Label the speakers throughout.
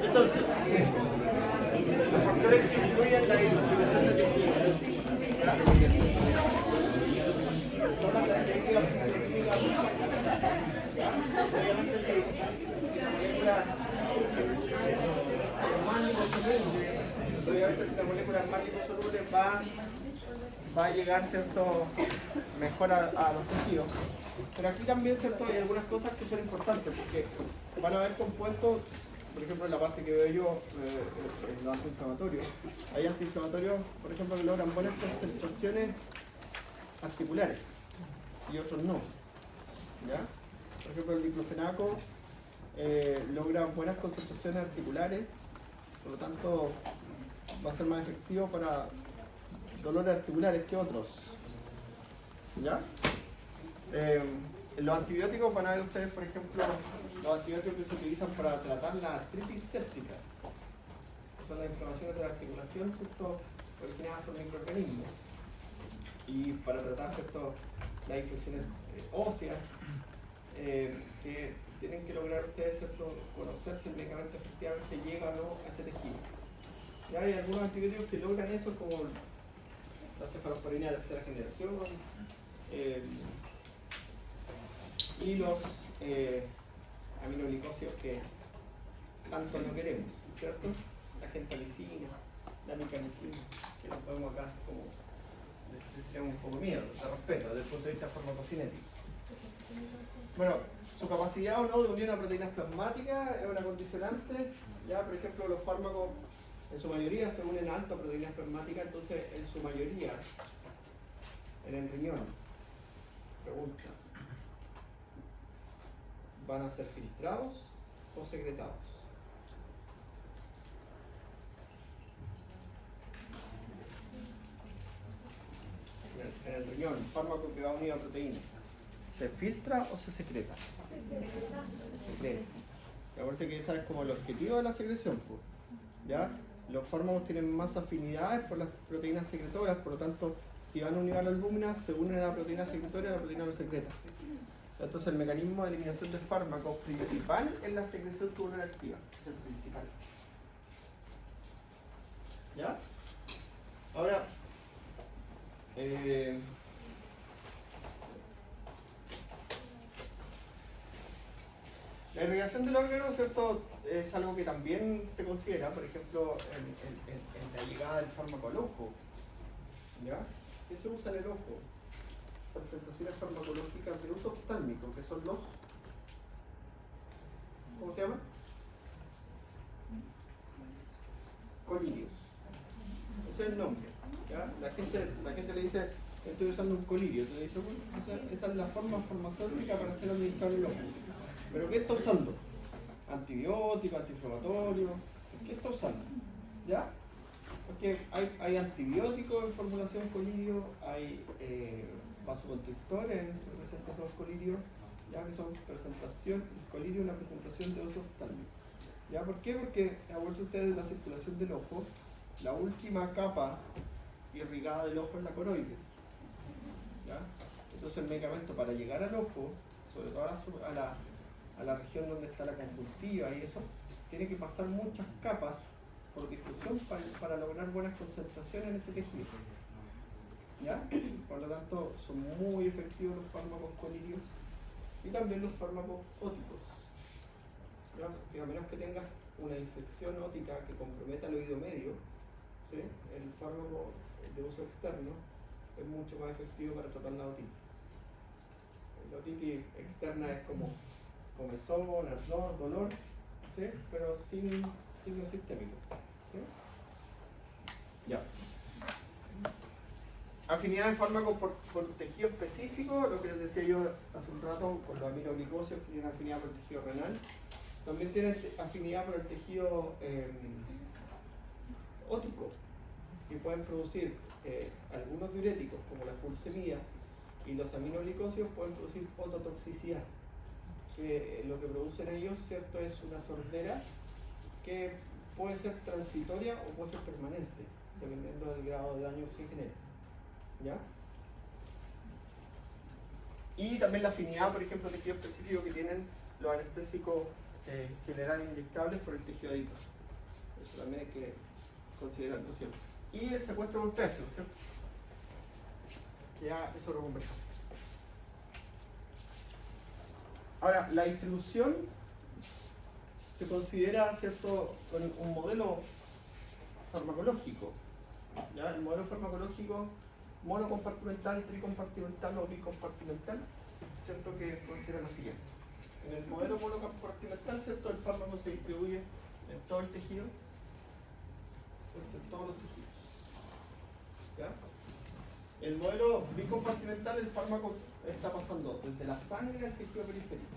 Speaker 1: Entonces, los factores que influyen la distribución de tejido. Todas las técnicas obviamente si obviamente si la molécula es más liposoluble va a llegar, ¿cierto?, mejor a los tejidos. Pero aquí también, ¿cierto?, hay algunas cosas que son importantes porque van a haber compuestos, por ejemplo, en la parte que veo yo, en los antiinflamatorios, hay antiinflamatorios, por ejemplo, que logran buenas concentraciones articulares y otros no. ¿Ya? Por ejemplo, el diclofenaco logra buenas concentraciones articulares, por lo tanto va a ser más efectivo para dolores articulares que otros. ¿Ya? Los antibióticos van a ver ustedes, por ejemplo, los antibióticos que se utilizan para tratar la artritis séptica, que son las inflamaciones de la articulación, ¿cierto?, originadas por microorganismos, y para tratar, ¿cierto?, las infecciones óseas, que tienen que lograr ustedes, ¿cierto?, conocer si el medicamento efectivamente llega o no a ese tejido. Ya hay algunos antibióticos que logran eso, como la cefalosporina de tercera generación, y los aminoglicosidos que tanto no queremos, ¿cierto? La gentamicina, la micamicina, que los podemos acá como tenemos un poco miedo, de respeto desde el punto de vista farmacocinético. Bueno, su capacidad o no de unir a proteínas plasmáticas es una condicionante. Ya, por ejemplo, los fármacos en su mayoría se unen alto a proteínas plasmáticas, entonces en su mayoría en el riñón, pregunta, ¿van a ser filtrados o secretados? En el riñón, el fármaco que va unido a proteínas, ¿se filtra o se secreta? Se secreta. Me parece que ese es como el objetivo de la secreción, pues. ¿Ya? Los fármacos tienen más afinidades por las proteínas secretoras, por lo tanto, si van unidos a la albúmina, se unen a la proteína secretoria y la proteína no secreta. Entonces, el mecanismo de eliminación de fármacos principal es la secreción tubular activa, es el principal. ¿Ya? Ahora, la irrigación del órgano, ¿cierto?, es algo que también se considera, por ejemplo, en la llegada del fármaco al ojo. ¿Ya? ¿Qué se usa en el ojo? Presentaciones farmacológicas de uso oftálmico, que son los... ¿Cómo se llama? Colirios. Ese es el nombre. ¿Ya? La gente le dice, estoy usando un colirio. Te dice, bueno, esa es la forma farmacéutica para hacer administrar el ojo. ¿Pero qué está usando? Antibiótico, antiinflamatorio. ¿Qué está usando? ¿Ya? Porque hay antibióticos en formulación colirio, hay vasoconstrictores en presentación de colirio, ya que son presentación, el colirio es una presentación de uso oftálmico. ¿Ya? ¿Por qué? Porque, a vuelta ustedes, la circulación del ojo, la última capa irrigada del ojo es la coroides. ¿Ya? Entonces el medicamento para llegar al ojo, sobre todo a la región donde está la conjuntiva y eso, tiene que pasar muchas capas por difusión para lograr buenas concentraciones en ese tejido. ¿Ya? Por lo tanto, son muy efectivos los fármacos colirios y también los fármacos óticos. ¿Ya? Porque a menos que tengas una infección ótica que comprometa el oído medio, ¿sí? El fármaco de uso externo es mucho más efectivo para tratar la otitis. La otitis externa es como comezón, ardor, dolor, ¿sí? Pero sin signos sistémicos. ¿Sí? Ya. Afinidad de fármacos por tejido específico, lo que les decía yo hace un rato, con los aminoglicosios que tienen afinidad por el tejido renal. También tienen afinidad por el tejido óptico, que pueden producir algunos diuréticos, como la fulsemida, y los aminoglicosios pueden producir ototoxicidad, que lo que producen ellos, ¿cierto?, es una sordera que puede ser transitoria o puede ser permanente, dependiendo del grado de daño que se genere. ¿Ya? Y también la afinidad, por ejemplo, tejido específico que tienen los anestésicos generales inyectables por el tejido adiposo. Eso también hay que considerarlo, ¿cierto? Y el secuestro por precio, ¿cierto? Que ya eso lo conversamos. Ahora, la distribución se considera, ¿cierto?, con un modelo farmacológico. ¿Ya? El modelo farmacológico monocompartimental, tricompartimental o bicompartimental, ¿cierto?, que considera lo siguiente. En el modelo monocompartimental, ¿cierto?, el fármaco se distribuye en todo el tejido, ¿cierto?, en todos los tejidos. ¿Ya? El modelo bicompartimental, el fármaco está pasando desde la sangre al tejido periférico.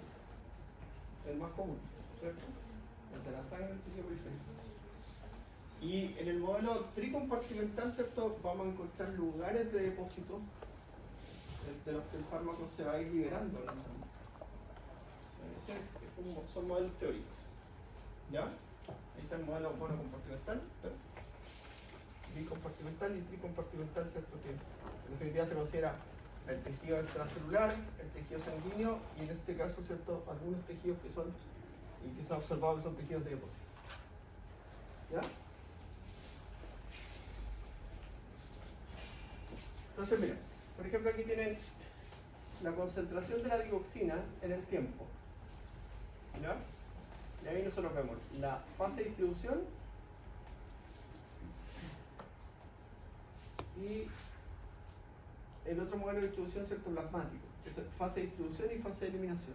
Speaker 1: El más común, ¿cierto? Desde la sangre al tejido periférico. Y en el modelo tricompartimental, ¿cierto?, vamos a encontrar lugares de depósito de los que el fármaco se va a ir liberando en la sangre. Son modelos teóricos. ¿Ya? Ahí está el modelo monocompartimental, bicompartimental y tricompartimental, ¿cierto?, que en definitiva se considera el tejido extracelular, el tejido sanguíneo y en este caso, ¿cierto?, algunos tejidos que son y que se ha observado que son tejidos de depósito. ¿Ya? Entonces, mira, por ejemplo, aquí tienen la concentración de la digoxina en el tiempo. ¿Ya? Y ahí nosotros vemos la fase de distribución y el otro modelo de distribución, ¿cierto?, plasmático, que es fase de distribución y fase de eliminación.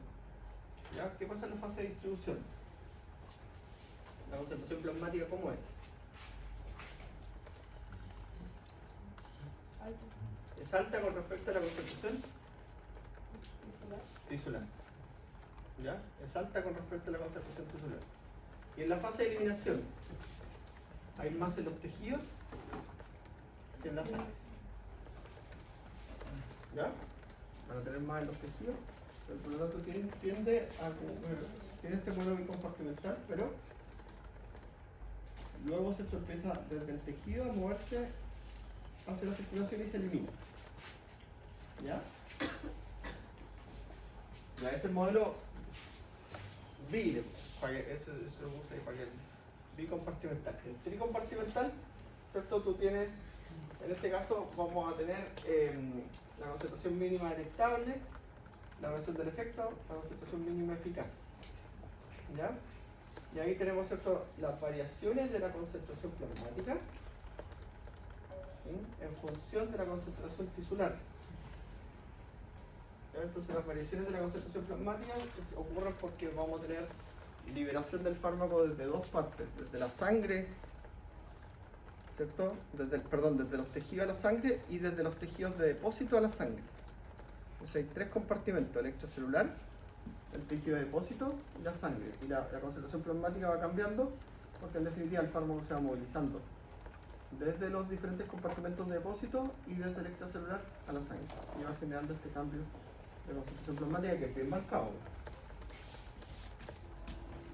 Speaker 1: ¿Ya? ¿Qué pasa en la fase de distribución? La concentración plasmática, ¿cómo es? Es alta con respecto a la concentración tisular. ¿Ya? Es alta con respecto a la concentración tisular. Y en la fase de eliminación, hay más en los tejidos que en la sangre. ¿Ya? Van a tener más en los tejidos, pero por lo tanto tiende tiene este modelo bicompartimental, pero luego se empieza desde el tejido a moverse hacia la circulación y se elimina. ¿Ya? Ya es el modelo bi, para que eso lo puse para que el bicompartimental. El tricompartimental, ¿cierto? Tú tienes, en este caso vamos a tener la concentración mínima detectable, la duración del efecto, la concentración mínima eficaz. ¿Ya? Y ahí tenemos, ¿cierto?, las variaciones de la concentración plasmática, ¿sí?, en función de la concentración tisular. ¿Ya? Entonces las variaciones de la concentración plasmática ocurren porque vamos a tener liberación del fármaco desde dos partes, desde la sangre, ¿cierto?, desde los tejidos a la sangre y desde los tejidos de depósito a la sangre. Entonces hay tres compartimentos: el extracelular, el tejido de depósito y la sangre. Y la concentración plasmática va cambiando porque en definitiva el fármaco se va movilizando desde los diferentes compartimentos de depósito y desde el extracelular a la sangre. Y va generando este cambio de concentración plasmática que es bien marcado.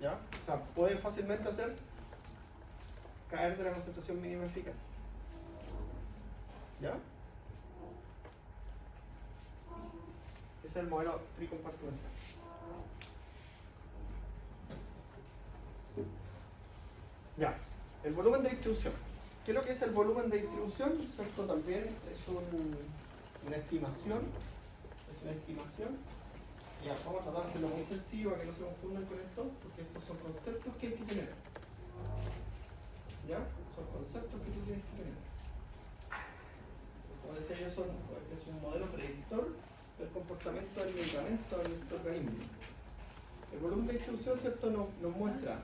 Speaker 1: ¿Ya? O sea, puede fácilmente hacer caer de la concentración mínima eficaz. ¿Ya? Ese es el modelo tricompartimental. Ya. El volumen de distribución. ¿Qué es lo que es el volumen de distribución? Esto también es una estimación. Es una estimación. Ya, vamos a tratar de hacerlo muy sencillo para que no se confundan con esto, porque estos son conceptos que hay que tener. ¿Ya? Son conceptos que tú tienes que tener. Como decía yo, es un modelo predictor del comportamiento del medicamento en nuestro organismo. El volumen de distribución, ¿cierto?, nos muestra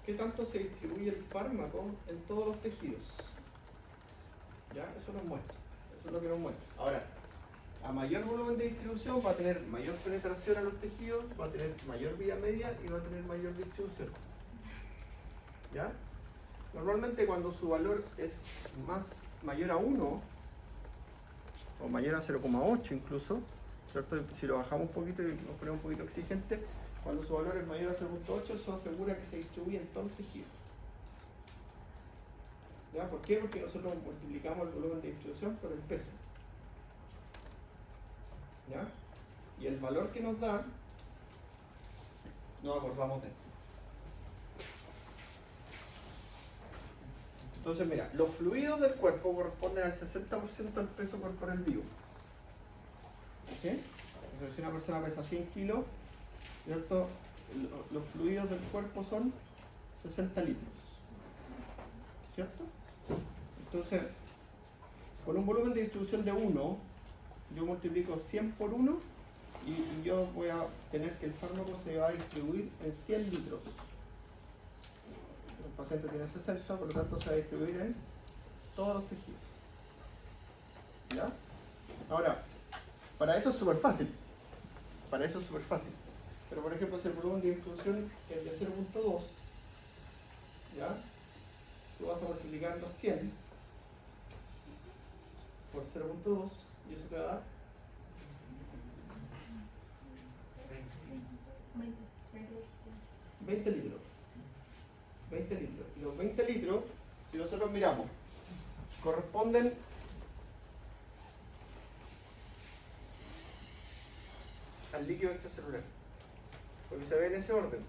Speaker 1: qué tanto se distribuye el fármaco en todos los tejidos. ¿Ya? Eso nos muestra. Eso es lo que nos muestra. Ahora, a mayor volumen de distribución va a tener mayor penetración a los tejidos, va a tener mayor vida media y va a tener mayor distribución. ¿Ya? Normalmente cuando su valor es mayor a 1 o mayor a 0,8 incluso, ¿cierto? Si lo bajamos un poquito y nos ponemos un poquito exigente, cuando su valor es mayor a 0,8, eso asegura que se distribuye en todos los tejidos. ¿Ya? ¿Por qué? Porque nosotros multiplicamos el volumen de distribución por el peso. ¿Ya? Y el valor que nos da, nos acordamos de esto. Entonces, mira, los fluidos del cuerpo corresponden al 60% del peso corporal vivo. ¿Sí? Entonces, si una persona pesa 100 kilos, ¿cierto? Los fluidos del cuerpo son 60 litros. ¿Cierto? Entonces, con un volumen de distribución de 1, yo multiplico 100 por 1 y yo voy a tener que el fármaco se va a distribuir en 100 litros. El paciente tiene 60, por lo tanto se va a distribuir en todos los tejidos. ¿Ya? Ahora, para eso es súper fácil. Para eso es súper fácil. Pero por ejemplo, si el volumen de distribución es de 0,2, ¿ya? Tú vas a multiplicar los 100 por 0,2 y eso te va a dar 20 litros. 20 litros. Y los 20 litros, si nosotros miramos, corresponden al líquido extracelular. Porque se ve en ese orden.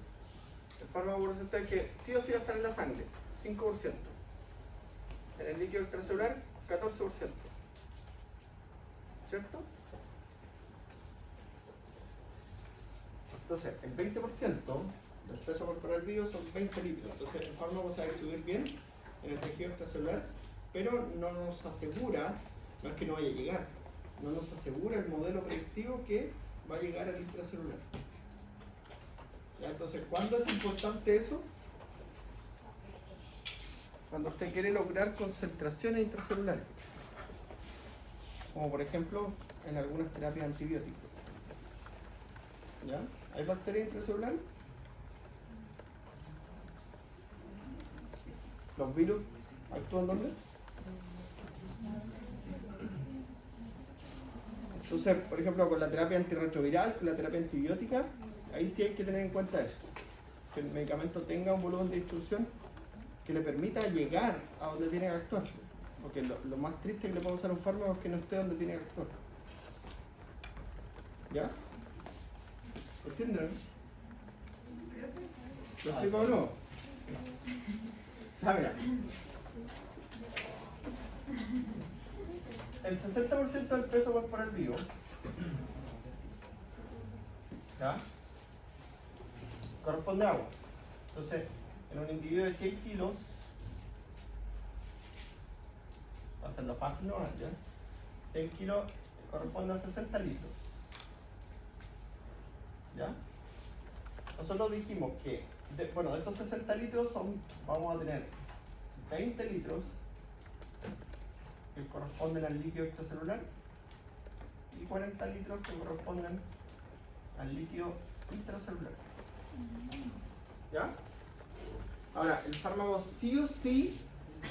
Speaker 1: El fármaco porcentual que sí o sí va a estar en la sangre, 5%. En el líquido extracelular, 14%. ¿Cierto? Entonces, el 20% del peso corporal vivo son 20 litros. Entonces, el fármaco se va a distribuir bien en el tejido extracelular, pero no nos asegura, no es que no vaya a llegar, no nos asegura el modelo predictivo que va a llegar al intracelular. ¿Ya? Entonces, ¿cuándo es importante eso? Cuando usted quiere lograr concentraciones intracelulares, como por ejemplo en algunas terapias antibióticas. ¿Ya? ¿Hay bacterias intracelulares? ¿Los virus actúan dónde? Entonces, por ejemplo, con la terapia antirretroviral, con la terapia antibiótica, ahí sí hay que tener en cuenta eso. Que el medicamento tenga un volumen de distribución que le permita llegar a donde tiene que actuar. Porque lo más triste que le puede usar un fármaco es que no esté donde tiene que actuar. ¿Ya? ¿Entienden? ¿Lo explico o no? Mira. El 60% del peso corporal vivo, ¿ya? Corresponde a agua. Entonces, en un individuo de 100 kilos, va a ser lo fácil, ¿no? ¿Ya? 100 kilos corresponde a 60 litros. ¿Ya? Nosotros dijimos que, de estos 60 litros vamos a tener 20 litros que corresponden al líquido extracelular y 40 litros que corresponden al líquido intracelular. ¿Ya? Ahora, el fármaco sí o sí,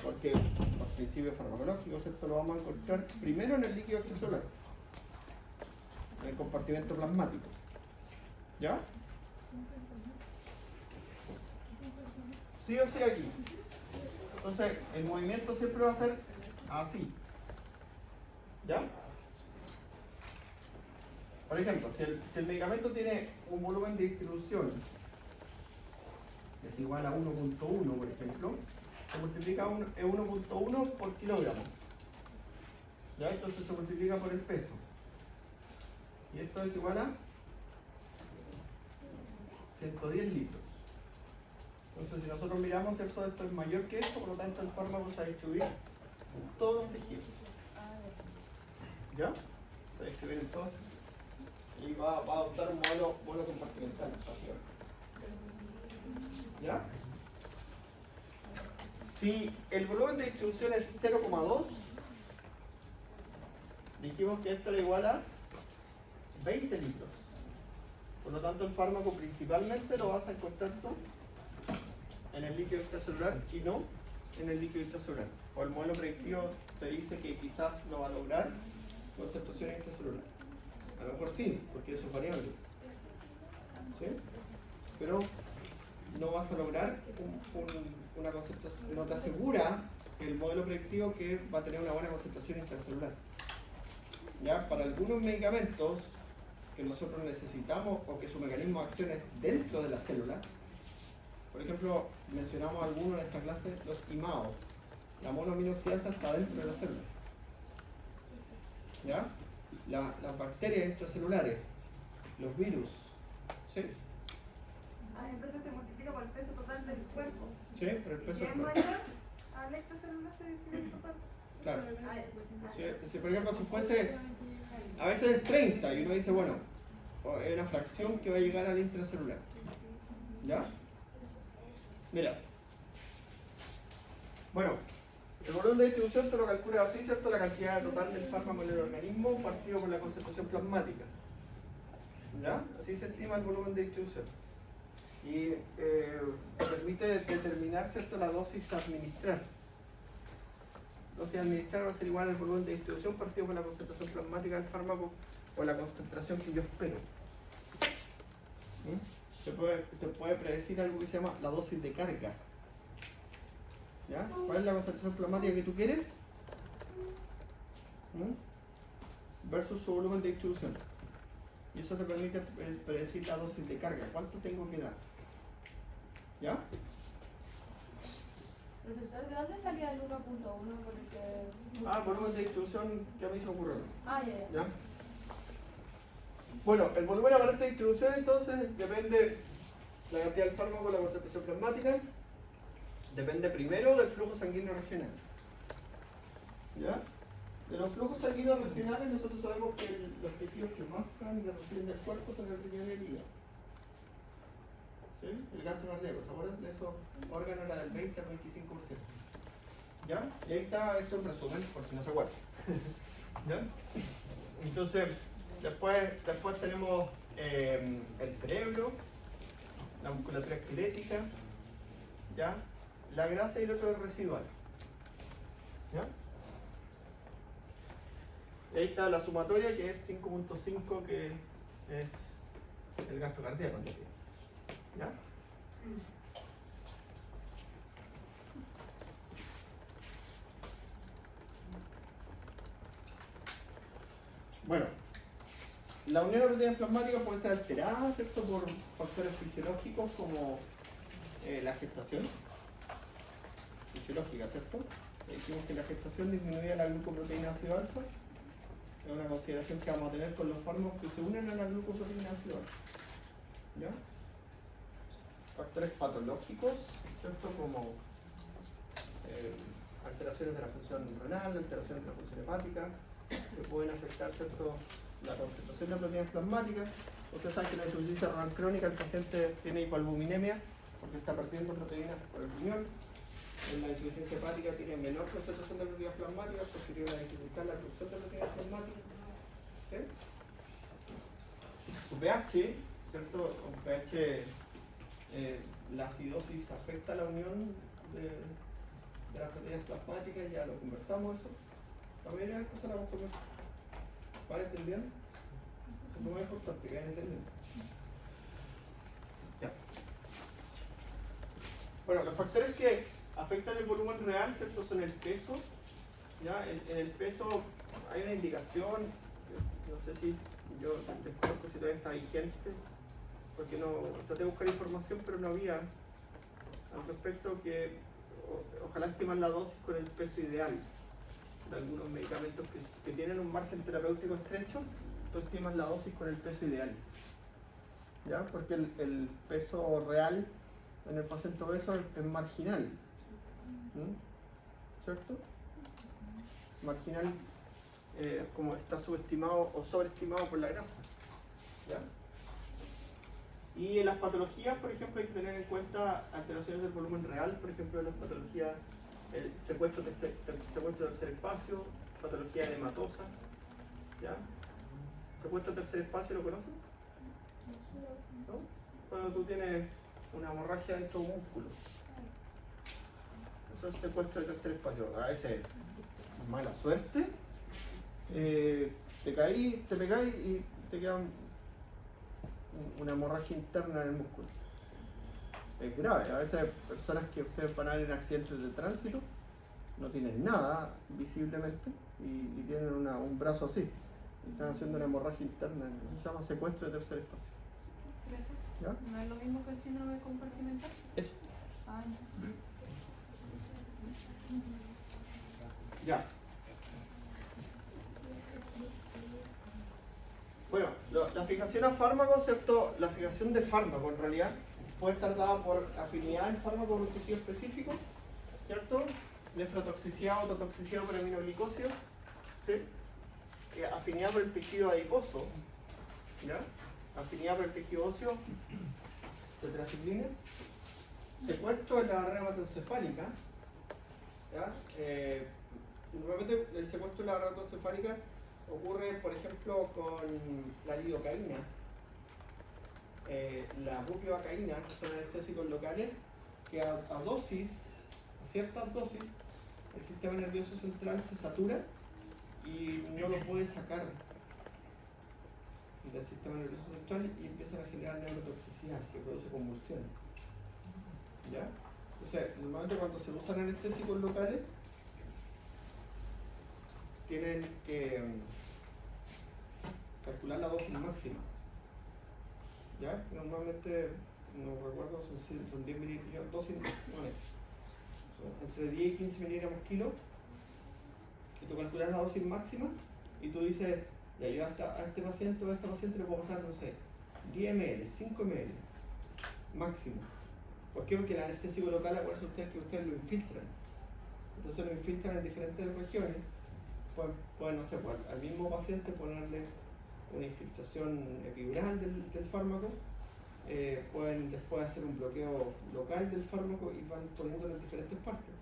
Speaker 1: porque los principios farmacológicos, esto lo vamos a encontrar primero en el líquido extracelular, en el compartimento plasmático. ¿Ya? Sí o sí aquí. Entonces, el movimiento siempre va a ser así. ¿Ya? Por ejemplo, si el medicamento tiene un volumen de distribución, es igual a 1.1, por ejemplo, se multiplica 1.1 por kilogramo. ¿Ya? Entonces se multiplica por el peso. Y esto es igual a 110 litros. Entonces, si nosotros miramos, ¿cierto? Esto es mayor que esto, por lo tanto el fármaco se va a distribuir en todos los tejidos. ¿Ya? Se va a distribuir en todos. Y va a adoptar un modelo compartimental. ¿Ya? Si el volumen de distribución es 0,2, dijimos que esto era igual a 20 litros. Por lo tanto, el fármaco principalmente lo vas a encontrar tú en el líquido extracelular y no en el líquido intracelular. O el modelo predictivo te dice que quizás no va a lograr concentración extracelular. A lo mejor sí, porque eso es variable. ¿Sí? Pero no vas a lograr una concentración, no te asegura el modelo predictivo que va a tener una buena concentración intracelular. ¿Ya? Para algunos medicamentos que nosotros necesitamos o que su mecanismo de acción es dentro de la célula, por ejemplo, mencionamos algunos en esta clase, los IMAO. La monoaminoxidasa está dentro de la célula. ¿Ya? Las bacterias intracelulares, los virus. ¿Sí?
Speaker 2: Entonces se multiplica por el peso total del cuerpo.
Speaker 1: Sí, por el peso
Speaker 2: Si
Speaker 1: del
Speaker 2: es
Speaker 1: cuerpo.
Speaker 2: mayor, al extracelular se distribuye en total.
Speaker 1: Claro. Si por ejemplo si fuese, a veces es 30 y uno dice, bueno, es una fracción que va a llegar al intracelular. ¿Ya? Mira. Bueno, el volumen de distribución te lo calculas así, ¿cierto? La cantidad total del fármaco en el organismo partido por la concentración plasmática. ¿Ya? Así se estima el volumen de distribución. Y permite determinar, ¿cierto?, la dosis a administrar. La dosis a administrar va a ser igual al volumen de distribución partido por la concentración plasmática del fármaco o la concentración que yo espero. Te puede predecir algo que se llama la dosis de carga. ¿Ya? ¿Cuál es la concentración plasmática que tú quieres? Versus su volumen de distribución. Y eso te permite predecir la dosis de carga. ¿Cuánto tengo que dar? ¿Ya?
Speaker 3: Profesor, ¿de dónde salía el 1.1? Porque...
Speaker 1: Volumen de distribución que a mí se me ocurrió.
Speaker 3: Ya.
Speaker 1: Bueno, el volumen aparente de distribución entonces depende la cantidad del fármaco, la concentración plasmática. Depende primero del flujo sanguíneo regional. ¿Ya? De los flujos sanguíneos regionales nosotros sabemos que los tejidos que más sangre reciben del cuerpo son el riñón y el hígado. ¿Sí? El gasto cardíaco, ¿se acuerdan de esos órganos? Era del 20 al 25%. ¿Ya? Y ahí está esto en resumen, por si no se acuerdan. ¿Ya? Entonces, después tenemos el cerebro, la musculatura esquelética, ¿ya? La grasa y el otro es residual. ¿Ya? Y ahí está la sumatoria, que es 5.5, que es el gasto cardíaco. ¿Ya? Bueno, la unión de proteínas plasmáticas puede ser alterada, ¿cierto?, por factores fisiológicos como la gestación fisiológica, ¿cierto? Dijimos que la gestación disminuye la glucoproteína ácido alfa. Es una consideración que vamos a tener con los fármacos que se unen a la glucoproteína ácido alfa. ¿Ya? Factores patológicos, ¿cierto?, como alteraciones de la función renal, alteraciones de la función hepática, que pueden afectar, ¿cierto?, la concentración de proteínas plasmáticas. Usted sabe que en la insuficiencia renal crónica el paciente tiene hipoalbuminemia porque está perdiendo proteínas por el riñón. En la insuficiencia hepática tiene menor concentración de proteínas plasmáticas porque tiene una dificultad en la absorción de proteínas plasmáticas. ¿Sí? Su pH, ¿cierto? Un pH, la acidosis afecta la unión de las proteínas plasmáticas, ya lo conversamos eso. La mayoría de las cosas la vamos a conversar. ¿Vale? ¿Entendieron? Es muy importante que vayan entendiendo. Ya. Bueno, los factores que afectan el volumen real, ¿cierto?, son el peso. ¿Ya? En el peso hay una indicación, no sé si yo desconozco si todavía está vigente, porque no traté de buscar información, pero no había al respecto que ojalá estimar la dosis con el peso ideal de algunos medicamentos que tienen un margen terapéutico estrecho. Tú estimas la dosis con el peso ideal, ¿ya? Porque el peso real en el paciente obeso es marginal, ¿m? ¿Cierto? Marginal, como está subestimado o sobreestimado por la grasa, ¿ya? Y en las patologías, por ejemplo, hay que tener en cuenta alteraciones del volumen real, por ejemplo, en las patologías, el secuestro del tercer espacio, patología edematosa, ¿ya? ¿Secuestro del tercer espacio lo conocen? ¿No? Cuando tú tienes una hemorragia dentro de un músculo. Eso es secuestro del tercer espacio. A veces mala suerte, te caí, te pegáis y te queda una hemorragia interna en el músculo. Es grave. A veces personas que ustedes van a ver en accidentes de tránsito no tienen nada visiblemente y tienen un brazo así. Están haciendo una hemorragia interna. Se llama secuestro de tercer espacio. ¿Ya?
Speaker 3: ¿No es lo mismo que el síndrome compartimental?
Speaker 1: Eso.
Speaker 3: Ah,
Speaker 1: Ya. Bueno, la fijación a fármaco, ¿cierto? La fijación de fármaco en realidad puede estar dada por afinidad en fármaco con un tejido específico, ¿cierto? Nefrotoxicidad, ototoxicidad por aminoglicosidos, ¿sí? Afinidad por el tejido adiposo, ¿ya? Afinidad por el tejido óseo, tetraciclina, secuestro de la barrera hematoencefálica, ¿ya? Normalmente el secuestro de la barrera hematoencefálica ocurre, por ejemplo, con la lidocaína, la bupivacaína, que son anestésicos locales, que a ciertas dosis, el sistema nervioso central se satura y no lo puede sacar del sistema nervioso central y empiezan a generar neurotoxicidad que produce convulsiones. ¿Ya? Entonces, normalmente cuando se usan anestésicos locales, tienen que calcular la dosis máxima. ¿Ya? Normalmente, no recuerdo, son 10 miligramos, dosis, no es, entre 10 y 15 miligramos kilo, y tú calculas la dosis máxima y tú dices, ya yo a este paciente o a esta paciente le puedo pasar, no sé, 10 ml, 5 ml, máximo. ¿Por qué? Porque el anestésico local, acuérdense ustedes que ustedes lo infiltran. Entonces lo infiltran en diferentes regiones. Pueden no sé, al mismo paciente ponerle una infiltración epidural del fármaco, pueden después hacer un bloqueo local del fármaco y van poniéndolo en diferentes partes.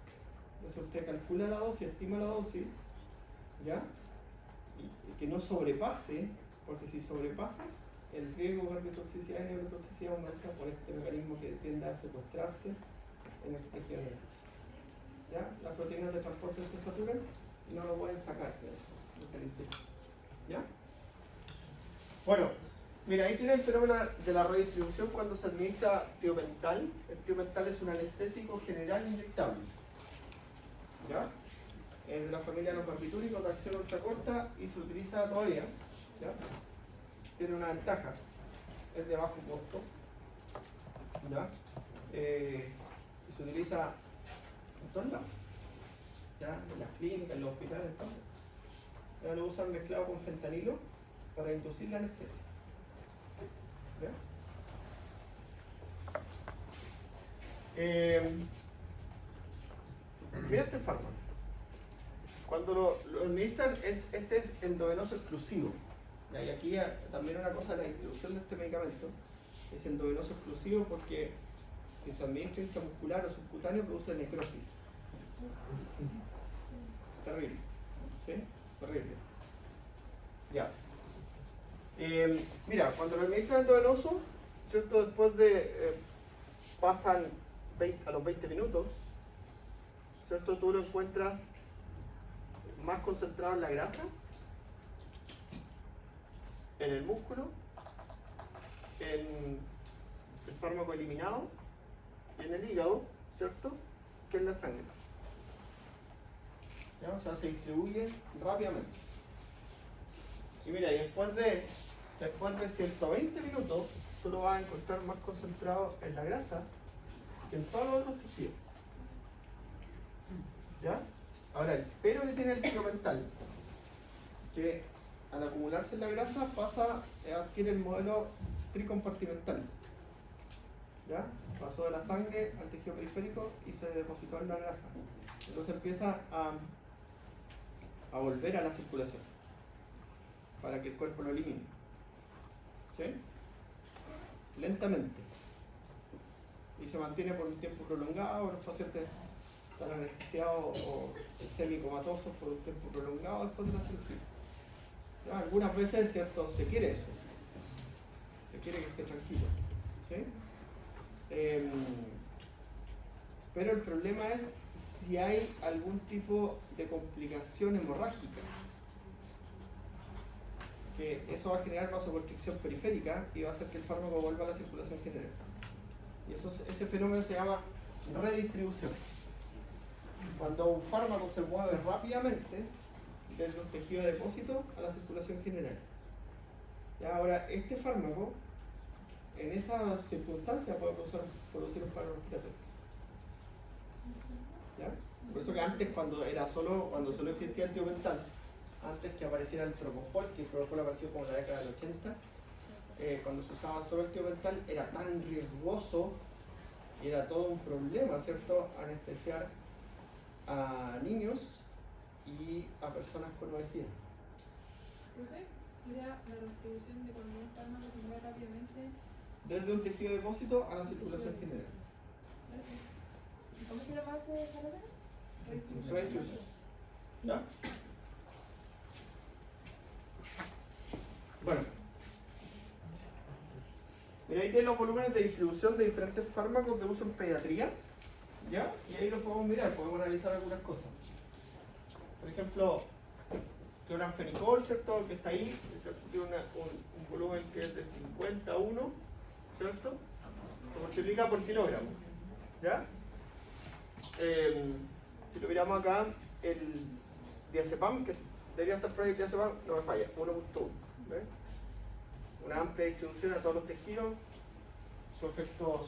Speaker 1: Entonces usted calcula la dosis, estima la dosis, ¿ya? Y que no sobrepase, porque si sobrepasa, el riesgo de cardiotoxicidad y neurotoxicidad aumenta por este mecanismo que tiende a secuestrarse en el tejido nervioso. ¿Ya? Las proteínas de transporte se saturan y no lo pueden sacar del intestino. ¿Ya? Bueno, mira, ahí tiene el fenómeno de la redistribución cuando se administra tiopental. El tiopental es un anestésico general inyectable. ¿Ya? Es de la familia de los barbitúricos de acción ultracorta y se utiliza todavía. ¿Ya? Tiene una ventaja, es de bajo costo. ¿Ya? Se utiliza en todos lados. ¿Ya? En las clínicas, en los hospitales, todo. Ya lo usan mezclado con fentanilo para inducir la anestesia. ¿Ya? Mira este fármaco. Cuando lo administran, este es endovenoso exclusivo. ¿Ya? Y aquí también una cosa de la distribución de este medicamento es endovenoso exclusivo porque si se administra intramuscular o subcutáneo produce necrosis. Terrible. ¿Sí? Terrible. Ya. Mira, cuando lo administran endovenoso, ¿cierto? Después de pasan a los 20 minutos, ¿cierto? Tú lo encuentras más concentrado en la grasa, en el músculo, en el fármaco eliminado y en el hígado, ¿cierto? Que en la sangre. ¿Ya? O sea, se distribuye rápidamente. Y mira, y después de 120 minutos, tú lo vas a encontrar más concentrado en la grasa que en todos los otros tejidos. ¿Ya? Ahora, el pero que tiene el tejido mental, que al acumularse en la grasa adquiere el modelo tricompartimental. ¿Ya? Pasó de la sangre al tejido periférico y se depositó en la grasa. Entonces empieza a volver a la circulación para que el cuerpo lo elimine. ¿Sí? Lentamente. Y se mantiene por un tiempo prolongado. Los pacientes están anestesiados o semicomatosos por un tiempo prolongado después de la cirugía. ¿Ya? Algunas veces, ¿cierto? Se quiere eso. Se quiere que esté tranquilo. ¿Sí? Pero el problema es si hay algún tipo de complicación hemorrágica, que eso va a generar vasoconstricción periférica y va a hacer que el fármaco vuelva a la circulación general. Y ese fenómeno se llama redistribución. Cuando un fármaco se mueve rápidamente desde un tejido de depósito a la circulación general. ¿Ya? Ahora, este fármaco en esas circunstancias puede producir un paro respiratorio. ¿Ya? Por eso que antes, cuando solo existía el tiopental, antes que apareciera el propofol, que el propofol apareció como en la década del 80, cuando se usaba solo el tiopental era tan riesgoso y era todo un problema, ¿cierto? Anestesiar a niños y a personas con obesidad.
Speaker 3: ¿Profe? ¿Sería la distribución de cuando un fármaco se mueve rápidamente?
Speaker 1: Desde un tejido de depósito a la circulación general.
Speaker 3: ¿Cómo se llama ese fenómeno?
Speaker 1: Redistribución. ¿Ya? Bueno. Mira, ahí tienen los volúmenes de distribución de diferentes fármacos de uso en pediatría. ¿Ya? Y ahí los podemos mirar, podemos analizar algunas cosas. Por ejemplo, cloranfenicol, ¿cierto? Que está ahí, ¿cierto? Tiene un volumen que es de 51, ¿cierto? Se multiplica por kilogramo. ¿Ya? Si lo miramos acá, el diazepam, que debería estar por ahí el diazepam, no me falla, 1.1. ¿Ves? Una amplia distribución a todos los tejidos. Su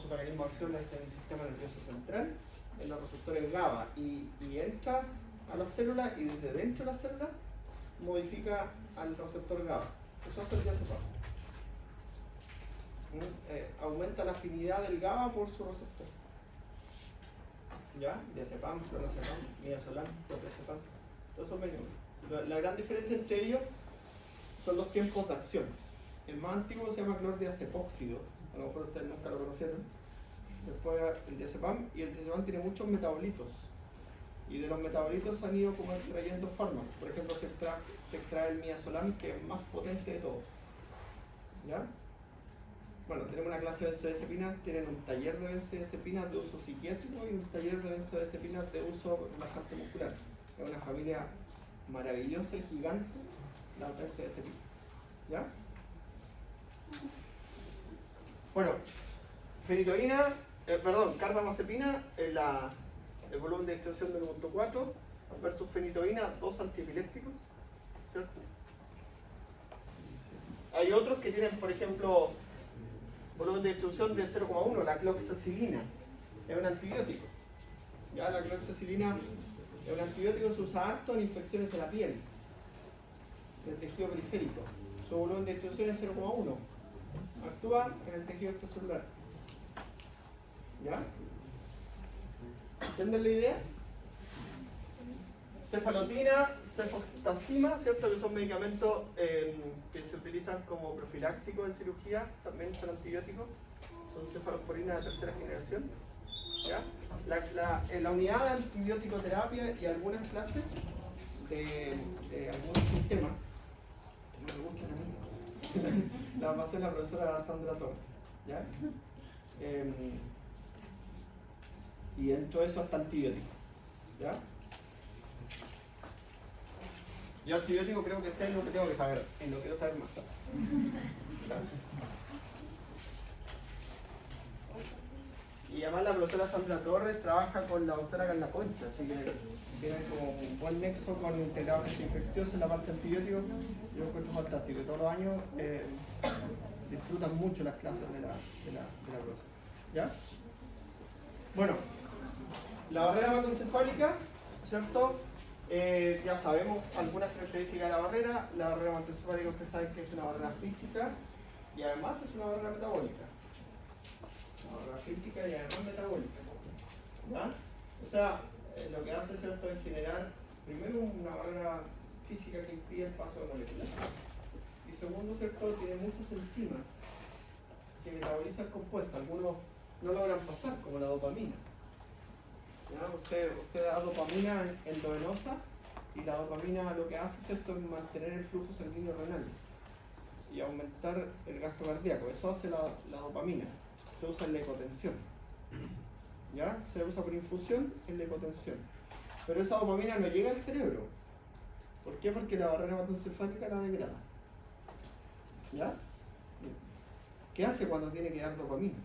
Speaker 1: mecanismo de acción es en el sistema nervioso central, en los receptores GABA, y entra a la célula y desde dentro de la célula modifica al receptor GABA. Eso hace el diazepam. Aumenta la afinidad del GABA por su receptor. ¿Ya? Diazepam, clonazepam, midazolam, cloprazepam, todos esos mecanismos. La gran diferencia entre ellos son los tiempos de acción. El más antiguo se llama clordiazepóxido, a lo mejor ustedes nunca lo conocieron. Después el diazepam, y el diazepam tiene muchos metabolitos. Y de los metabolitos han ido como extrayendo fármacos. Por ejemplo, se extrae el midazolam, que es más potente de todos. ¿Ya? Bueno, tenemos una clase de benzodiazepinas, tienen un taller de benzodiazepinas de uso psiquiátrico y un taller de benzodiazepinas de uso relajante muscular. Es una familia maravillosa y gigante, la benzodiazepinas. ¿Ya? Bueno, carbamazepina, el volumen de distribución del 1.4 versus fenitoína, 2 antiepilépticos, ¿cierto? Hay otros que tienen, por ejemplo, volumen de distribución de 0,1, la cloxacilina, es un antibiótico. Ya la cloxacilina es un antibiótico que se usa harto en infecciones de la piel, del tejido periférico. Su volumen de distribución es 0,1. Actúa en el tejido extracelular. ¿Ya? ¿Entienden la idea? Cefalotina, cefoxitazima, ¿cierto? Que son medicamentos que se utilizan como profilácticos en cirugía, también son antibióticos, son cefalosporinas de tercera generación. ¿Ya? La unidad de antibiótico-terapia y algunas clases de algunos sistemas que me gustan a mí, la va a hacer la profesora Sandra Torres. ¿Ya? Y dentro de eso está antibiótico. ¿Ya? Yo antibiótico creo que sé lo que tengo que saber, y lo quiero saber más tarde. Y además la profesora Sandra Torres trabaja con la doctora Carla Concha, así que tienen como un buen nexo con integrados infecciosos en la parte antibiótico. Yo lo encuentro fantástico, y todos los años disfrutan mucho las clases de la profesora. ¿Ya? Bueno, la barrera hematoencefálica, ¿cierto? Ya sabemos algunas características de la barrera. La barrera hematoencefálica, ustedes saben que es una barrera física y además es una barrera metabólica. Una barrera física y además metabólica. ¿Ya? O sea, lo que hace, ¿cierto?, es generar primero una barrera física que impide el paso de moléculas. Y segundo, ¿cierto?, tiene muchas enzimas que metabolizan compuestos. Algunos no logran pasar, como la dopamina. ¿Ya? Usted da dopamina endovenosa y la dopamina lo que hace, ¿cierto?, es mantener el flujo sanguíneo renal y aumentar el gasto cardíaco. Eso hace la dopamina. Se usa en la hipotensión. ¿Ya? Se usa por infusión en la hipotensión. Pero esa dopamina no llega al cerebro. ¿Por qué? Porque la barrera hematoencefálica la degrada. ¿Ya? ¿Qué hace cuando tiene que dar dopamina?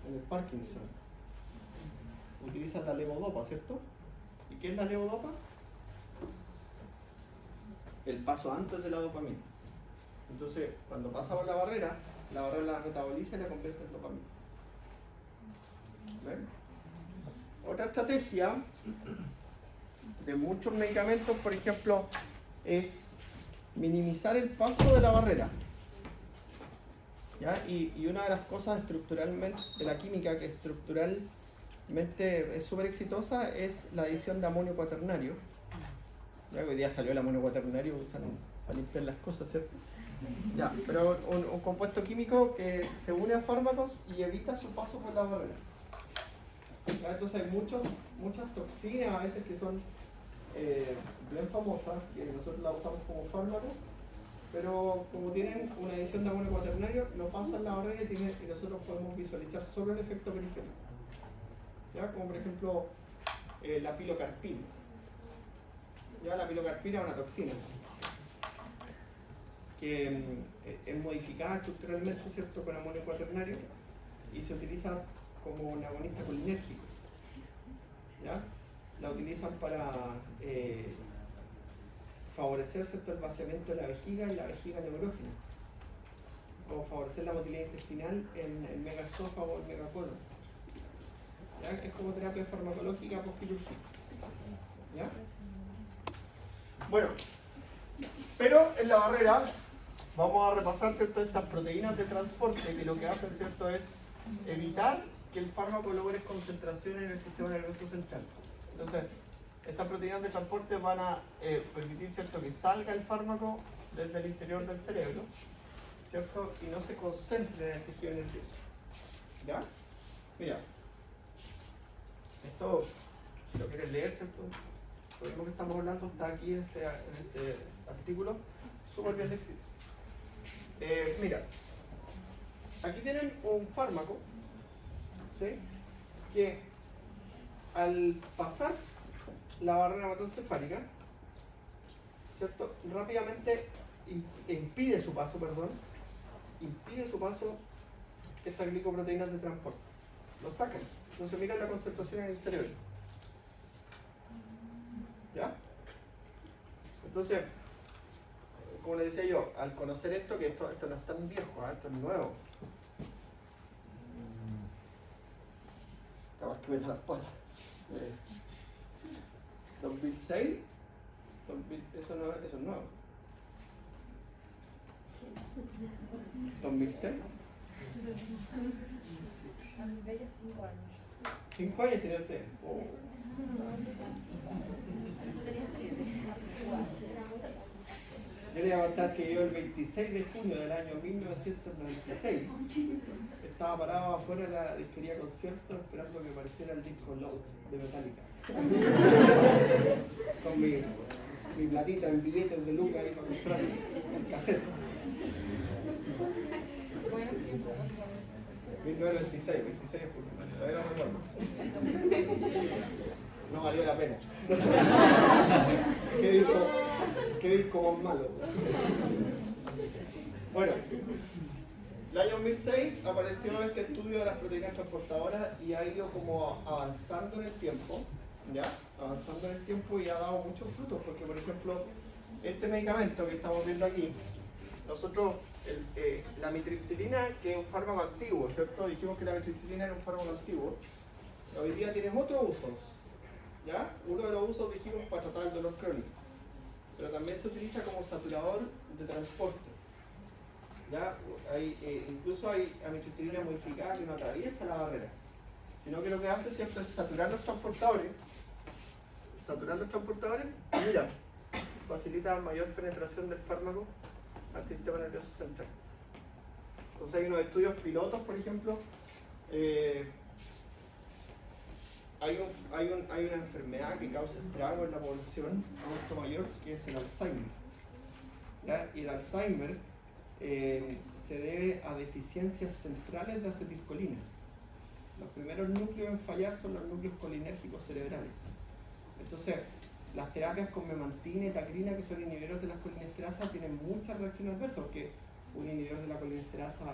Speaker 1: En el Parkinson utilizan la levodopa, ¿cierto? ¿Y qué es la levodopa? El paso antes de la dopamina. Entonces, cuando pasa por la barrera la metaboliza y la convierte en dopamina. ¿Ven? Otra estrategia de muchos medicamentos, por ejemplo, es minimizar el paso de la barrera. ¿Ya? Y una de las cosas estructuralmente de la química que estructuralmente es súper exitosa es la adición de amonio cuaternario. Ya que hoy día salió el amonio cuaternario, usan para limpiar las cosas, ¿cierto? Ya, pero un compuesto químico que se une a fármacos y evita su paso por la barrera. ¿Ya? Entonces hay muchas toxinas a veces que son bien famosas, que nosotros las usamos como fármacos, pero como tienen una adición de amonio cuaternario, no pasan la barrera y nosotros podemos visualizar solo el efecto periférico. ¿Ya? Como por ejemplo la pilocarpina. ¿Ya? La pilocarpina es una toxina que es modificada estructuralmente, ¿cierto?, con amonio cuaternario y se utiliza como un agonista colinérgico. ¿Ya? La utilizan para favorecer, ¿cierto?, el vaciamiento de la vejiga y la vejiga neurógena, o favorecer la motilidad intestinal en el megaesófago o el megacolon. ¿Ya? Es como terapia farmacológica postquirúrgica. ¿Ya? Bueno, pero en la barrera vamos a repasar, ¿cierto?, estas proteínas de transporte que lo que hacen, ¿cierto?, es evitar que el fármaco logre concentración en el sistema nervioso central. Entonces, estas proteínas de transporte van a permitir, ¿cierto?, que salga el fármaco desde el interior del cerebro, ¿cierto?, y no se concentre en el tejido nervioso. ¿Ya? Mira, esto, si lo quieres leer, ¿cierto?, lo mismo que estamos hablando está aquí en este artículo, súper bien descrito. Mira, aquí tienen un fármaco, ¿sí?, que al pasar la barrera hematoencefálica, ¿cierto?, rápidamente impide su paso estas glicoproteínas de transporte. Lo sacan. Entonces miren la concentración en el cerebro. ¿Ya? Entonces, como les decía yo, al conocer esto, que esto no es tan viejo, esto es nuevo. Capaz que meta las patas. 2006, eso es nuevo. 2006.
Speaker 4: A mi bella 5 años.
Speaker 1: 5 años tenía usted. Oh. Yo le voy a contar que yo el 26 de junio del año 1996 estaba parado afuera de la disquería Concierto esperando que apareciera el disco Load de Metallica. Con mi platita en billetes de lucas ahí para comprar el cassette. 1996, 26 de junio. Todavía no recuerdo. No valió la pena. ¿Qué disco más malo? Bueno, el año 2006 apareció este estudio de las proteínas transportadoras y ha ido como avanzando en el tiempo, ¿ya? Avanzando en el tiempo y ha dado muchos frutos, porque por ejemplo, este medicamento que estamos viendo aquí, nosotros la amitriptilina, que es un fármaco antiguo, ¿cierto? Dijimos que la amitriptilina era un fármaco antiguo. Hoy día tiene otros usos, ¿ya? Uno de los usos dijimos para tratar el dolor crónico, pero también se utiliza como saturador de transporte, ¿ya? Incluso hay amitriptilina modificada que no atraviesa la barrera, sino que lo que hace siempre es saturar los transportadores, y mira, facilita mayor penetración del fármaco al sistema nervioso central. Entonces hay unos estudios pilotos, por ejemplo, hay una enfermedad que causa estrago en la población adulto mayor, que es el Alzheimer, ¿ya? Y el Alzheimer se debe a deficiencias centrales de acetilcolina. Los primeros núcleos en fallar son los núcleos colinérgicos cerebrales. Entonces, las terapias con memantina y tacrina, que son inhibidores de las colinesterasas, tienen muchas reacciones adversas, porque un inhibidor de la colinesterasa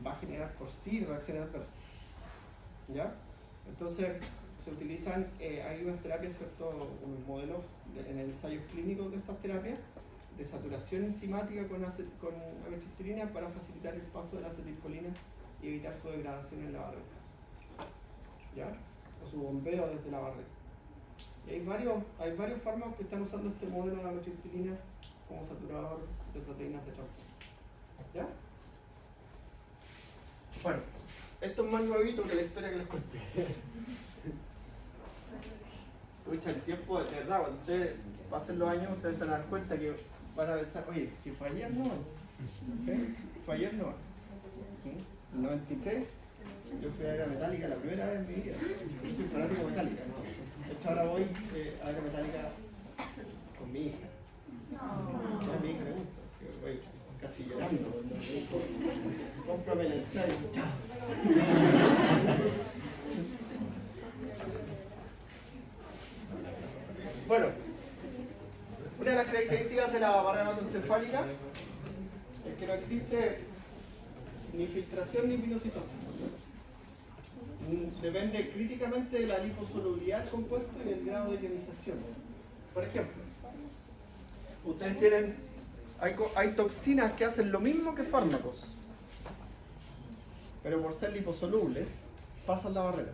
Speaker 1: va a generar por sí reacciones adversas, ¿ya? Entonces, se utilizan, hay unas terapias, ¿cierto? Unos modelos en el ensayo clínico de estas terapias de saturación enzimática con amitriptilina para facilitar el paso de la acetilcolina y evitar su degradación en la barrera, ¿ya? O su bombeo desde la barrera. Y hay varios fármacos que están usando este modelo de amitriptilina como saturador de proteínas de transporte, ¿ya? Bueno, esto es más nuevito que la historia que les conté. Pucha, el tiempo, de verdad, cuando ustedes pasen los años, ustedes se van a dar cuenta que van a pensar, oye, si fue ayer, no. ¿Sí? Fue ayer, no. ¿Sí? En el 93, yo fui a ver a Metallica la primera vez en mi vida. Yo soy fanático de Metallica, ¿no? De hecho, ahora voy a ver a Metallica con mi hija. No. A mi hija le gusta. Voy casi llorando. Cómprame la entrada y chao. Bueno, una de las características de la barrera hematoencefálica es que no existe ni filtración ni pinocitosis. Depende críticamente de la liposolubilidad del compuesto y del grado de ionización. Por ejemplo, ustedes tienen, hay toxinas que hacen lo mismo que fármacos, pero por ser liposolubles pasan la barrera,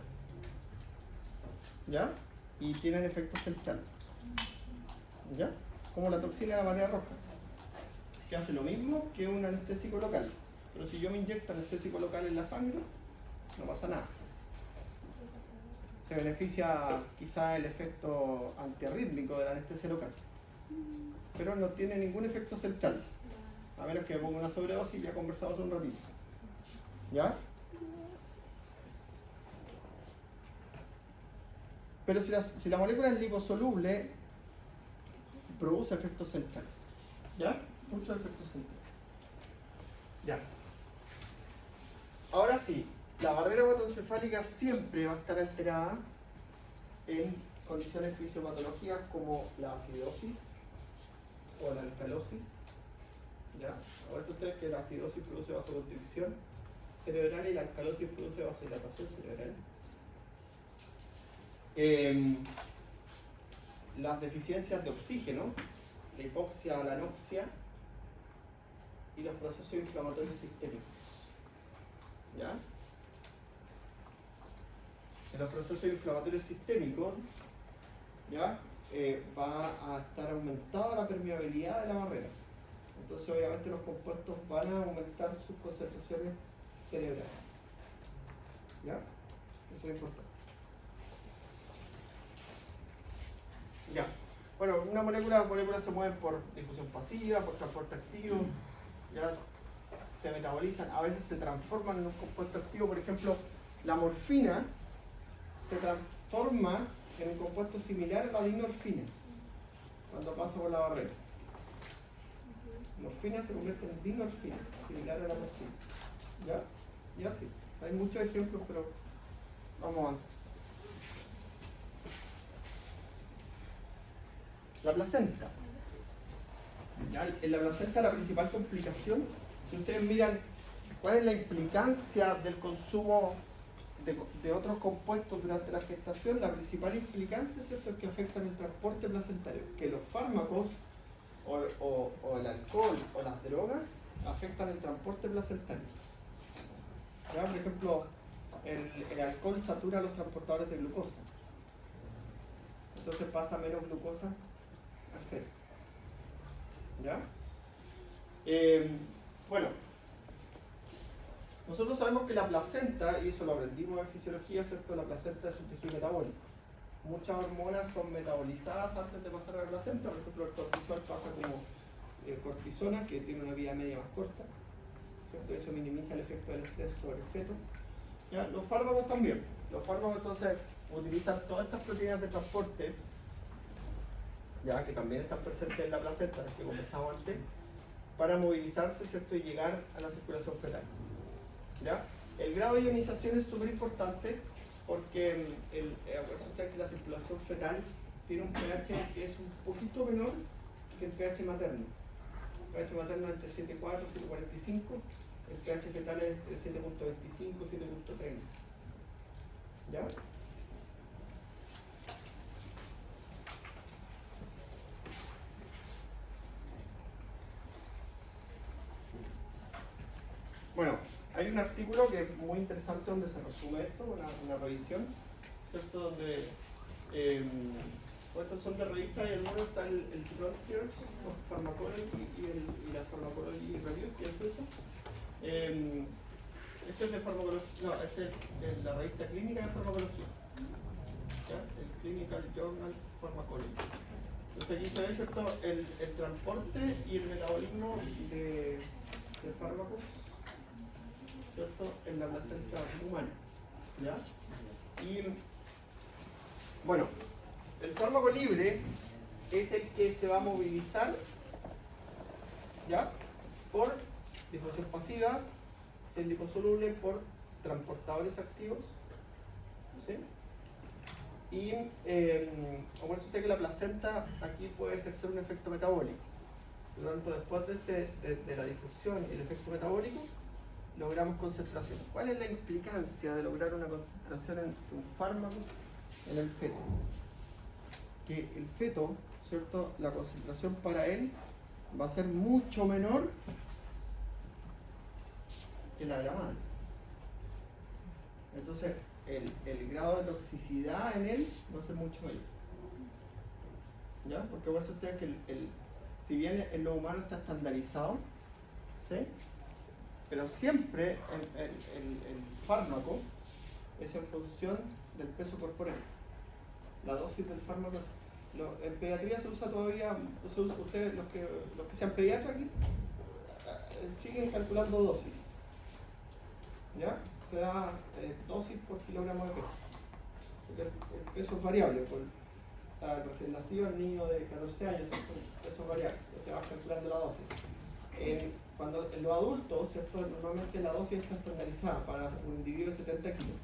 Speaker 1: ¿ya? Y tienen efecto central, ¿ya? Como la toxina de la marea roja, que hace lo mismo que un anestésico local, pero si yo me inyecto anestésico local en la sangre, no pasa nada. Se beneficia quizá el efecto antiarrítmico de la anestesia local, pero no tiene ningún efecto central, a menos que me ponga una sobredosis, ya conversamos un ratito, ¿ya? Pero si la molécula es liposoluble, produce efectos centrales, ¿ya? Muchos efectos centrales. Ya. Ahora sí, la barrera hematoencefálica siempre va a estar alterada en condiciones fisiopatológicas como la acidosis o la alcalosis, ¿ya? Ahora ustedes que la acidosis produce vasoconstricción cerebral y la alcalosis produce vasodilatación cerebral. Las deficiencias de oxígeno, la hipoxia o la anoxia y los procesos inflamatorios sistémicos, ¿ya? En los procesos inflamatorios sistémicos, ¿ya? Va a estar aumentada la permeabilidad de la barrera. Entonces obviamente los compuestos van a aumentar sus concentraciones cerebrales, ¿ya? Eso es importante. Ya. Bueno, una molécula se mueve por difusión pasiva, por transporte activo, ya se metabolizan, a veces se transforman en un compuesto activo. Por ejemplo, la morfina se transforma en un compuesto similar a la dinorfina cuando pasa por la barrera. Morfina se convierte en dinorfina, similar a la morfina. ¿Ya? Y así. Hay muchos ejemplos, pero vamos a avanzar. La placenta. ¿Ya? En la placenta la principal complicación, si ustedes miran cuál es la implicancia del consumo de otros compuestos durante la gestación, la principal implicancia, ¿cierto?, es que afectan el transporte placentario, que los fármacos o el alcohol o las drogas afectan el transporte placentario. ¿Ya? Por ejemplo, el alcohol satura los transportadores de glucosa. Entonces pasa menos glucosa al feto. ¿Ya? Bueno, nosotros sabemos que la placenta, y eso lo aprendimos en fisiología, ¿cierto? La placenta es un tejido metabólico. Muchas hormonas son metabolizadas antes de pasar a la placenta. Por ejemplo, el cortisol pasa como cortisona, que tiene una vida media más corta, ¿cierto? Eso minimiza el efecto del estrés sobre el feto. ¿Ya? Los fármacos también. Los fármacos entonces utilizan todas estas proteínas de transporte, ya que también están presentes en la placenta, las que conversamos antes, para movilizarse, ¿cierto? Y llegar a la circulación fetal. ¿Ya? El grado de ionización es súper importante porque resulta que la circulación fetal tiene un pH que es un poquito menor que el pH materno. El pH materno es entre 7.4 y 7.45, el pH fetal es entre 7.25 y 7.30. ¿Ya? Bueno, hay un artículo que es muy interesante donde se resume esto, una revisión, ¿cierto? Donde estos son de revistas y el uno está el Frontiers of Pharmacology y la Pharmacology Review, que es eso. Este es de farmacología, no, este es la revista clínica de farmacología, ¿ya? El Clinical Journal Pharmacology. Entonces aquí se ve, ¿cierto? El transporte y el metabolismo de fármacos, ¿cierto? En la placenta humana, ¿ya? Y bueno, el fármaco libre es el que se va a movilizar, ¿ya? Por difusión pasiva, si es liposoluble, por transportadores activos, ¿sí? Y como es usted que la placenta aquí puede ejercer un efecto metabólico. Por lo tanto, después de la difusión y el efecto metabólico, logramos concentración. ¿Cuál es la implicancia de lograr una concentración en un fármaco en el feto? Que el feto, ¿cierto? La concentración para él va a ser mucho menor que la de la madre. Entonces, el grado de toxicidad en él va a ser mucho mayor. ¿Ya? Porque por eso ustedes que si bien en lo humano está estandarizado, ¿sí? Pero siempre el fármaco es en función del peso corporal. La dosis del fármaco, en pediatría se usa todavía, ustedes los que sean pediatras aquí, siguen calculando dosis. ¿Ya? Se da dosis por kilogramo de peso. Porque el peso es variable, por recién nacido, el niño de 14 años, el peso es variable, se va calculando la dosis. Cuando en los adultos, ¿cierto? Normalmente la dosis está estandarizada para un individuo de 70 kilos.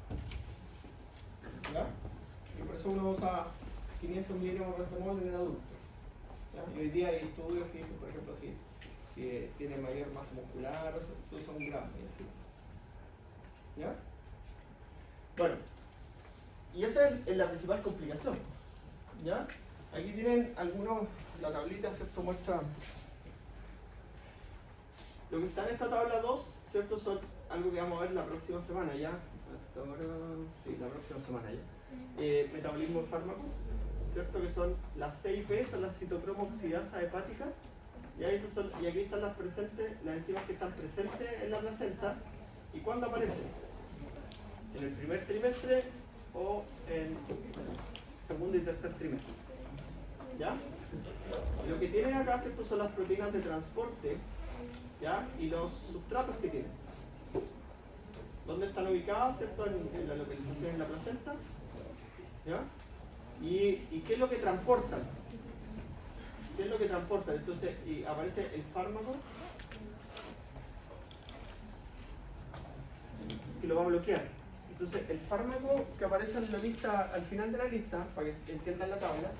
Speaker 1: ¿Ya? Y por eso uno usa 500 miligramos de retemol en el adulto. ¿Ya? Y hoy día hay estudios que dicen, por ejemplo, si tiene mayor masa muscular, se usa 1 gramo y así. ¿Ya? Bueno, y esa es la principal complicación. ¿Ya? Aquí tienen la tablita, ¿cierto? Muestra lo que está en esta tabla 2, ¿cierto? Son algo que vamos a ver la próxima semana ya. Hasta ahora, sí, la próxima semana ya. Metabolismo de fármacos, ¿cierto? Que son las CIP, son las citocromo oxidasa hepática. Y aquí están las enzimas que están presentes en la placenta. ¿Y cuándo aparecen? En el primer trimestre o en segundo y tercer trimestre. ¿Ya? Y lo que tienen acá, ¿cierto? Son las proteínas de transporte, ¿ya? Y los sustratos que tienen. ¿Dónde están ubicadas, ¿cierto? En la localización en la placenta. ¿Ya? ¿Y qué es lo que transportan? ¿Qué es lo que transportan? Entonces, aparece el fármaco que lo va a bloquear. Entonces, el fármaco que aparece en la lista, al final de la lista, para que entiendan la tabla,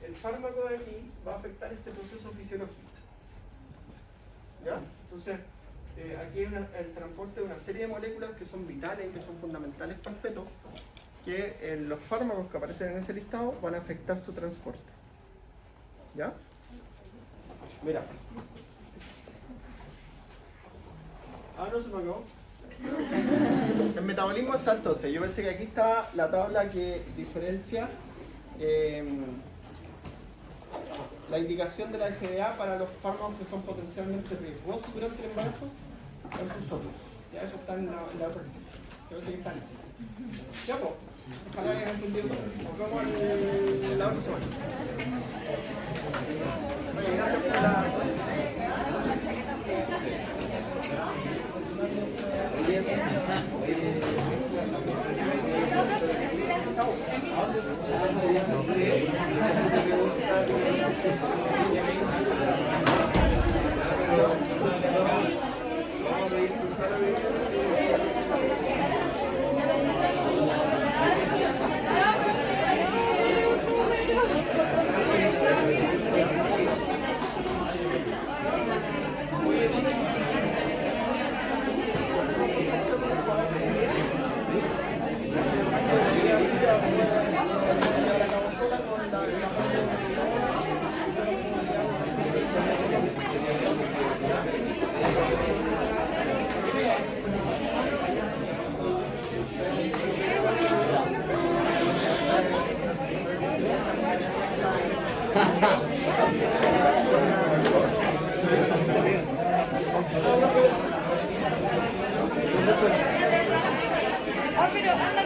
Speaker 1: el fármaco de aquí va a afectar este proceso fisiológico. ¿Ya? Entonces, aquí hay el transporte de una serie de moléculas que son vitales y que son fundamentales para el feto, que los fármacos que aparecen en ese listado van a afectar su transporte. ¿Ya? Mira. Ah, no se me acabó. El metabolismo está entonces. Yo pensé que aquí está la tabla que diferencia la indicación de la FDA para los fármacos que son potencialmente riesgosos durante el embarazo versus otros. Ya eso está en la otra lista. Yo pensé que está en ya pues. Ojalá hayan entendido todo. Nos vemos en la otra semana. Oye, gracias por la...
Speaker 2: pero anda,